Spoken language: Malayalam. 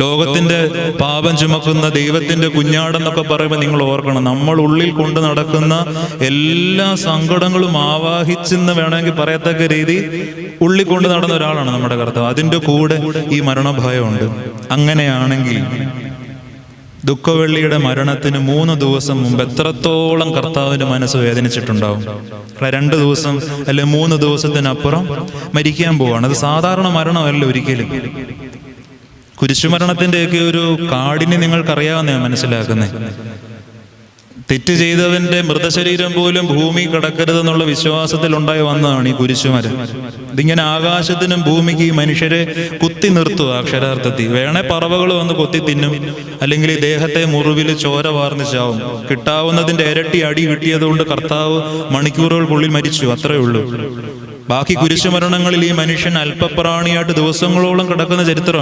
ലോകത്തിന്റെ പാപം ചുമക്കുന്ന ദൈവത്തിന്റെ കുഞ്ഞാടെന്നൊക്കെ പറയുമ്പോൾ നിങ്ങൾ ഓർക്കണം, നമ്മൾ ഉള്ളിൽ കൊണ്ട് നടക്കുന്ന എല്ലാ സങ്കടങ്ങളും ആവാഹിച്ചെന്ന് വേണമെങ്കിൽ പറയത്തക്ക രീതി ഉള്ളിൽ കൊണ്ട് നടന്ന ഒരാളാണ് നമ്മുടെ കർത്താവ്. അതിൻ്റെ കൂടെ ഈ മരണഭയമുണ്ട്. അങ്ങനെയാണെങ്കിൽ ദുഃഖവെള്ളിയുടെ മരണത്തിന് 3 ദിവസം മുമ്പ് എത്രത്തോളം കർത്താവിന്റെ മനസ്സ് വേദനിച്ചിട്ടുണ്ടാവും. 2 ദിവസം അല്ലെ 3 ദിവസത്തിനപ്പുറം മരിക്കാൻ പോവാണ്. അത് സാധാരണ മരണമല്ല ഒരിക്കലും. കുരിശുമരണത്തിൻ്റെയൊക്കെ ഒരു കാഠിന്യം നിങ്ങൾക്കറിയാവുന്ന മനസ്സിലാക്കുന്നത്. തെറ്റ് ചെയ്തവന്റെ മൃതശരീരം പോലും ഭൂമി കിടക്കരുതെന്നുള്ള വിശ്വാസത്തിൽ ഉണ്ടായി വന്നതാണ് ഈ കുരിശുമരം. ഇതിങ്ങനെ ആകാശത്തിനും ഭൂമിക്ക് ഈ മനുഷ്യരെ കുത്തി നിർത്തുക. അക്ഷരാർത്ഥത്തിൽ വേണേ പറവകൾ വന്ന് കൊത്തി തിന്നും, അല്ലെങ്കിൽ ഈ ദേഹത്തെ മുറിവിൽ ചോര വാർന്ന് ചാവും. കിട്ടാവുന്നതിന്റെ ഇരട്ടി അടി കിട്ടിയതുകൊണ്ട് കർത്താവ് മണിക്കൂറുകൾക്കുള്ളിൽ മരിച്ചു, അത്രേ ഉള്ളൂ. ബാക്കി കുരിശുമരണങ്ങളിൽ ഈ മനുഷ്യൻ അല്പപ്രാണിയായിട്ട് ദിവസങ്ങളോളം കിടക്കുന്ന ചരിത്രമാണ്.